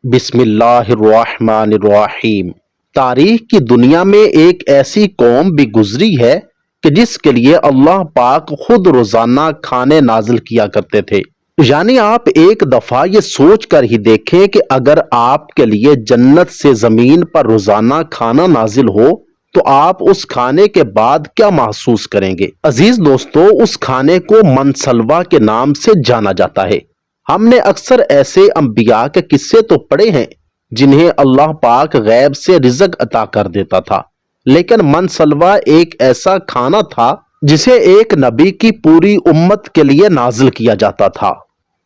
بسم اللہ الرحمن الرحیم۔ تاریخ کی دنیا میں ایک ایسی قوم بھی گزری ہے کہ جس کے لیے اللہ پاک خود روزانہ کھانے نازل کیا کرتے تھے۔ یعنی آپ ایک دفعہ یہ سوچ کر ہی دیکھیں کہ اگر آپ کے لیے جنت سے زمین پر روزانہ کھانا نازل ہو تو آپ اس کھانے کے بعد کیا محسوس کریں گے؟ عزیز دوستو، اس کھانے کو منسلوا کے نام سے جانا جاتا ہے۔ ہم نے اکثر ایسے انبیاء کے قصے تو پڑھے ہیں جنہیں اللہ پاک غیب سے رزق عطا کر دیتا تھا، لیکن منسلوا ایک ایسا کھانا تھا جسے ایک نبی کی پوری امت کے لیے نازل کیا جاتا تھا،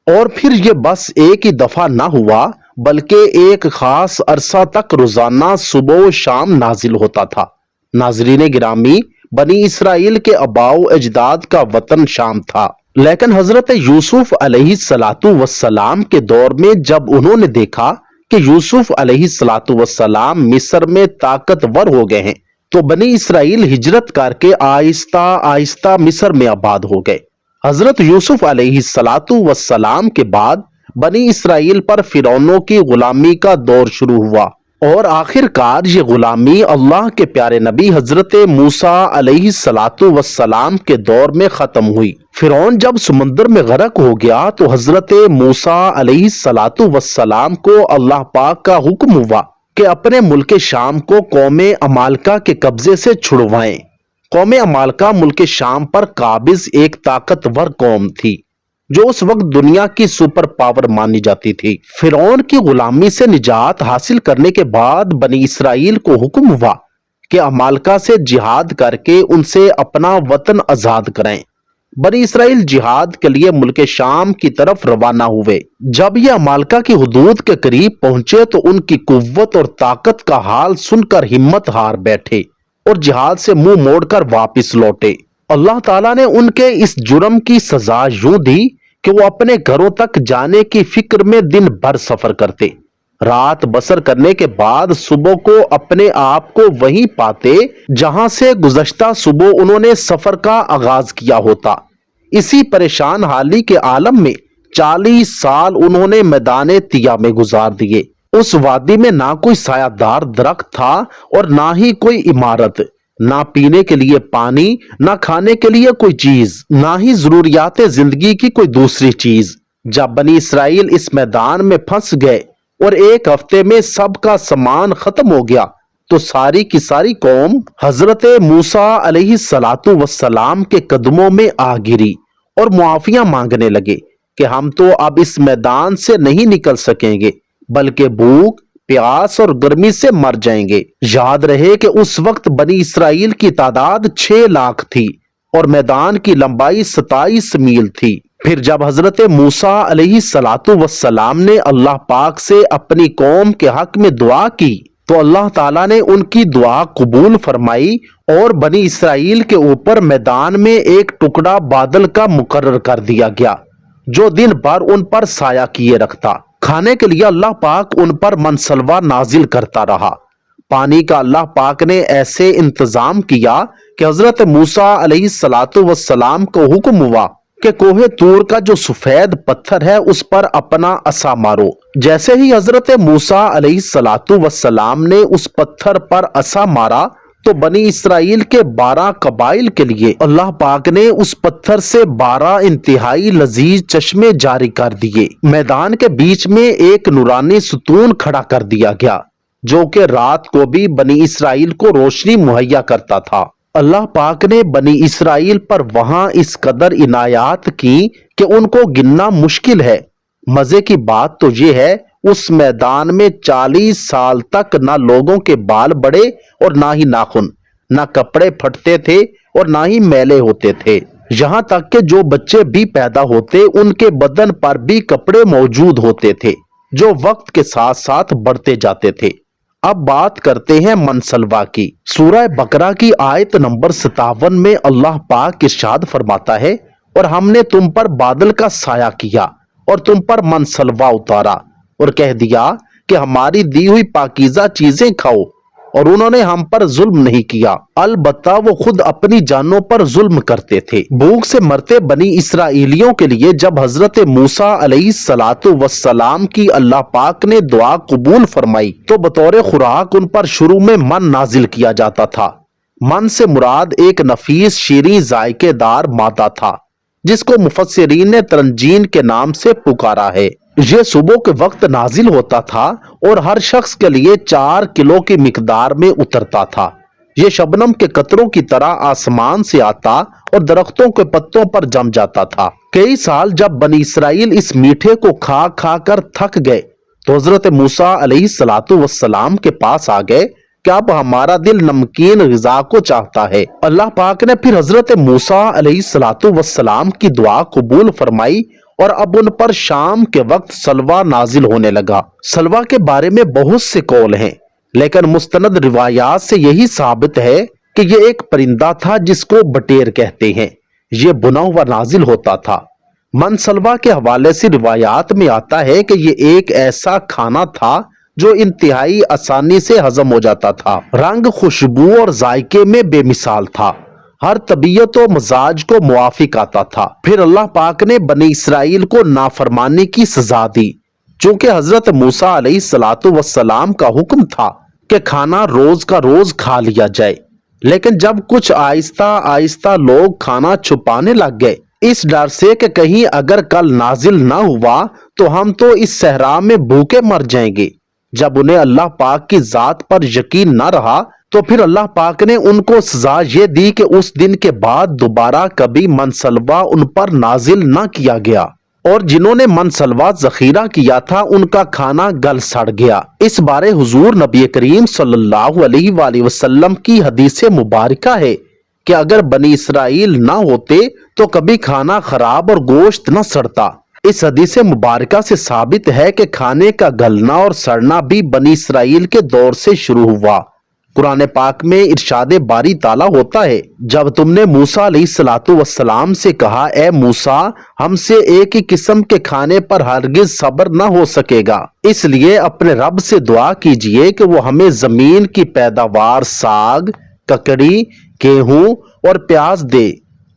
اور پھر یہ بس ایک ہی دفعہ نہ ہوا بلکہ ایک خاص عرصہ تک روزانہ صبح و شام نازل ہوتا تھا۔ ناظرین گرامی، بنی اسرائیل کے آباء و اجداد کا وطن شام تھا، لیکن حضرت یوسف علیہ السلام کے دور میں جب انہوں نے دیکھا کہ یوسف علیہ السلام مصر میں طاقتور ہو گئے ہیں تو بنی اسرائیل ہجرت کر کے آہستہ آہستہ مصر میں آباد ہو گئے۔ حضرت یوسف علیہ السلام کے بعد بنی اسرائیل پر فرعونوں کی غلامی کا دور شروع ہوا، اور آخر کار یہ غلامی اللہ کے پیارے نبی حضرت موسیٰ علیہ السلام کے دور میں ختم ہوئی۔ فرعون جب سمندر میں غرق ہو گیا تو حضرت موسیٰ علیہ السلام کو اللہ پاک کا حکم ہوا کہ اپنے ملک شام کو قوم عمالقہ کے قبضے سے چھڑوائیں۔ قوم عمالقہ ملک شام پر قابض ایک طاقتور قوم تھی جو اس وقت دنیا کی سپر پاور مانی جاتی تھی۔ فرعون کی غلامی سے نجات حاصل کرنے کے بعد بنی اسرائیل کو حکم ہوا کہ عمالقہ سے جہاد کر کے ان سے اپنا وطن آزاد کرائیں۔ بنی اسرائیل جہاد کے لیے ملک شام کی طرف روانہ ہوئے۔ جب یہ عمالقہ کی حدود کے قریب پہنچے تو ان کی قوت اور طاقت کا حال سن کر ہمت ہار بیٹھے اور جہاد سے منہ موڑ کر واپس لوٹے۔ اللہ تعالیٰ نے ان کے اس جرم کی سزا یوں دی کہ وہ اپنے گھروں تک جانے کی فکر میں دن بھر سفر کرتے، رات بسر کرنے کے بعد صبح کو اپنے آپ کو وہیں پاتے جہاں سے گزشتہ صبح انہوں نے سفر کا آغاز کیا ہوتا۔ اسی پریشان حالی کے عالم میں 40 سال انہوں نے میدان طیہ میں گزار دیے۔ اس وادی میں نہ کوئی سایہ دار درخت تھا اور نہ ہی کوئی عمارت، نہ پینے کے لیے پانی، نہ کھانے کے لیے کوئی چیز، نہ ہی ضروریات زندگی کی کوئی دوسری چیز۔ جب بنی اسرائیل اس میدان میں پھنس گئے اور ایک ہفتے میں سب کا سامان ختم ہو گیا تو ساری کی ساری قوم حضرت موسیٰ علیہ السلام کے قدموں میں آ گری اور معافیاں مانگنے لگے کہ ہم تو اب اس میدان سے نہیں نکل سکیں گے بلکہ بھوک، پیاس اور گرمی سے مر جائیں گے۔ یاد رہے کہ اس وقت بنی اسرائیل کی تعداد 6 لاکھ تھی اور میدان کی لمبائی 27 میل تھی۔ پھر جب حضرت موسیٰ علیہ السلام نے اللہ پاک سے اپنی قوم کے حق میں دعا کی تو اللہ تعالیٰ نے ان کی دعا قبول فرمائی اور بنی اسرائیل کے اوپر میدان میں ایک ٹکڑا بادل کا مقرر کر دیا گیا جو دن بھر ان پر سایہ کیے رکھتا۔ کھانے کے لیے اللہ پاک ان پر منسلوا نازل کرتا رہا۔ پانی کا اللہ پاک نے ایسے انتظام کیا کہ حضرت موسیٰ علیہ السلام کو حکم ہوا کہ کوہ طور کا جو سفید پتھر ہے اس پر اپنا عصا مارو۔ جیسے ہی حضرت موسیٰ علیہ السلام نے اس پتھر پر عصا مارا تو بنی اسرائیل کے 12 قبائل کے لیے اللہ پاک نے اس پتھر سے 12 انتہائی لذیذ چشمے جاری کر دیے۔ میدان کے بیچ میں ایک نورانی ستون کھڑا کر دیا گیا جو کہ رات کو بھی بنی اسرائیل کو روشنی مہیا کرتا تھا۔ اللہ پاک نے بنی اسرائیل پر وہاں اس قدر عنایات کی کہ ان کو گننا مشکل ہے۔ مزے کی بات تو یہ ہے اس میدان میں 40 سال تک نہ لوگوں کے بال بڑے اور نہ ہی ناخن، نہ کپڑے پھٹتے تھے اور نہ ہی میلے ہوتے تھے۔ یہاں تک کہ جو بچے بھی پیدا ہوتے ان کے بدن پر بھی کپڑے موجود ہوتے تھے جو وقت کے ساتھ ساتھ بڑھتے جاتے تھے۔ اب بات کرتے ہیں منسلوا کی۔ سورہ بقرہ کی آیت نمبر 57 میں اللہ پاک ارشاد فرماتا ہے، اور ہم نے تم پر بادل کا سایہ کیا اور تم پر منسلوا اتارا اور کہہ دیا کہ ہماری دی ہوئی پاکیزہ چیزیں کھاؤ اور انہوں نے ہم پر ظلم نہیں کیا، البتہ وہ خود اپنی جانوں پر ظلم کرتے تھے۔ بھوک سے مرتے بنی اسرائیلیوں کے لیے جب حضرت موسیٰ علیہ السلام کی اللہ پاک نے دعا قبول فرمائی تو بطور خوراک ان پر شروع میں من نازل کیا جاتا تھا۔ من سے مراد ایک نفیس شیریں ذائقے دار مادہ تھا جس کو مفسرین نے ترنجین کے نام سے پکارا ہے۔ یہ صبح کے وقت نازل ہوتا تھا اور ہر شخص کے لیے 4 کلو کی مقدار میں اترتا تھا۔ یہ شبنم کے قطروں کی طرح آسمان سے آتا اور درختوں کے پتوں پر جم جاتا تھا۔ کئی سال جب بنی اسرائیل اس میٹھے کو کھا کھا کر تھک گئے تو حضرت موسیٰ علیہ السلام کے پاس آ گئے کہ اب ہمارا دل نمکین غذا کو چاہتا ہے۔ اللہ پاک نے پھر حضرت موسیٰ علیہ السلام کی دعا قبول فرمائی اور اب ان پر شام کے وقت سلوہ نازل ہونے لگا۔ سلوہ کے بارے میں بہت سے قول ہیں، لیکن مستند روایات سے یہی ثابت ہے کہ یہ ایک پرندہ تھا جس کو بٹیر کہتے ہیں۔ یہ بنا ہوا نازل ہوتا تھا۔ من سلوہ کے حوالے سے روایات میں آتا ہے کہ یہ ایک ایسا کھانا تھا جو انتہائی آسانی سے ہضم ہو جاتا تھا۔ رنگ، خوشبو اور ذائقے میں بے مثال تھا۔ ہر طبیعت و مزاج کو موافق آتا تھا۔ پھر اللہ پاک نے بنی اسرائیل کو نافرمانی کی سزا دی، چونکہ حضرت موسیٰ علیہ السلام کا حکم تھا کہ کھانا روز کا روز کھا لیا جائے، لیکن جب کچھ آہستہ آہستہ لوگ کھانا چھپانے لگ گئے اس ڈر سے کہ کہیں اگر کل نازل نہ ہوا تو ہم تو اس صحرا میں بھوکے مر جائیں گے، جب انہیں اللہ پاک کی ذات پر یقین نہ رہا تو پھر اللہ پاک نے ان کو سزا یہ دی کہ اس دن کے بعد دوبارہ کبھی منسلوہ ان پر نازل نہ کیا گیا، اور جنہوں نے منسلوہ ذخیرہ کیا تھا ان کا کھانا گل سڑ گیا۔ اس بارے حضور نبی کریم صلی اللہ علیہ وآلہ وسلم کی حدیث مبارکہ ہے کہ اگر بنی اسرائیل نہ ہوتے تو کبھی کھانا خراب اور گوشت نہ سڑتا۔ اس حدیث مبارکہ سے ثابت ہے کہ کھانے کا گلنا اور سڑنا بھی بنی اسرائیل کے دور سے شروع ہوا۔ قرآن پاک میں ارشاد باری تعالیٰ ہوتا ہے، جب تم نے موسیٰ علیہ السلام سے کہا اے موسیٰ ہم سے ایک ہی قسم کے کھانے پر ہرگز صبر نہ ہو سکے گا، اس لیے اپنے رب سے دعا کیجئے کہ وہ ہمیں زمین کی پیداوار ساگ، ککڑی، گیہوں اور پیاز دے۔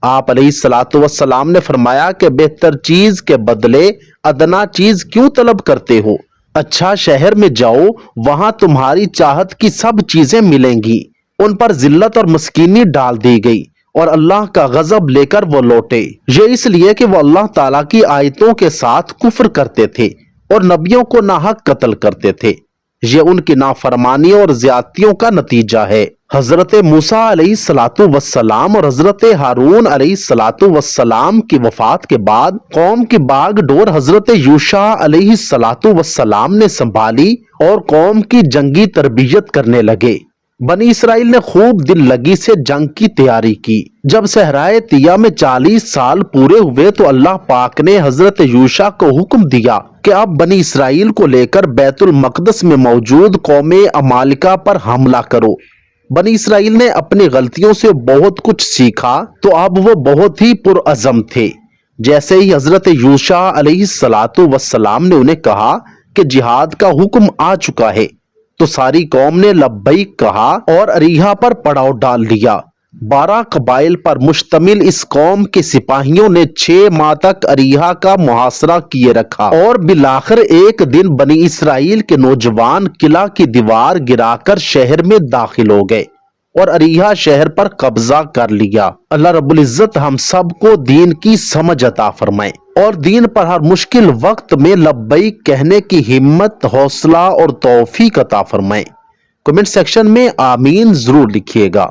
آپ علیہ السلام نے فرمایا کہ بہتر چیز کے بدلے ادنا چیز کیوں طلب کرتے ہو؟ اچھا شہر میں جاؤ، وہاں تمہاری چاہت کی سب چیزیں ملیں گی۔ ان پر ذلت اور مسکینی ڈال دی گئی اور اللہ کا غضب لے کر وہ لوٹے، یہ اس لیے کہ وہ اللہ تعالیٰ کی آیتوں کے ساتھ کفر کرتے تھے اور نبیوں کو ناحق قتل کرتے تھے۔ یہ ان کی نافرمانی اور زیادتیوں کا نتیجہ ہے۔ حضرت موسیٰ علیہ السلام اور حضرت ہارون علیہ السلام کی وفات کے بعد قوم کی باغ ڈور حضرت یوشع علیہ السلام نے سنبھالی اور قوم کی جنگی تربیت کرنے لگے۔ بنی اسرائیل نے خوب دل لگی سے جنگ کی تیاری کی۔ جب صحرائے طیہ میں 40 سال پورے ہوئے تو اللہ پاک نے حضرت یوشع کو حکم دیا کہ اب بنی اسرائیل کو لے کر بیت المقدس میں موجود قوم عمالقہ پر حملہ کرو۔ بنی اسرائیل نے اپنی غلطیوں سے بہت کچھ سیکھا تو اب وہ بہت ہی پرعزم تھے۔ جیسے ہی حضرت یوشع علیہ السلام نے انہیں کہا کہ جہاد کا حکم آ چکا ہے تو ساری قوم نے لبیک کہا اور اریحا پر پڑاؤ ڈال دیا۔ 12 قبائل پر مشتمل اس قوم کے سپاہیوں نے 6 ماہ تک اریحا کا محاصرہ کیے رکھا اور بالآخر ایک دن بنی اسرائیل کے نوجوان قلعہ کی دیوار گرا کر شہر میں داخل ہو گئے اور اریحا شہر پر قبضہ کر لیا۔ اللہ رب العزت ہم سب کو دین کی سمجھ عطا فرمائے اور دین پر ہر مشکل وقت میں لبیک کہنے کی ہمت، حوصلہ اور توفیق عطا فرمائے۔ کمنٹ سیکشن میں آمین ضرور لکھیے گا۔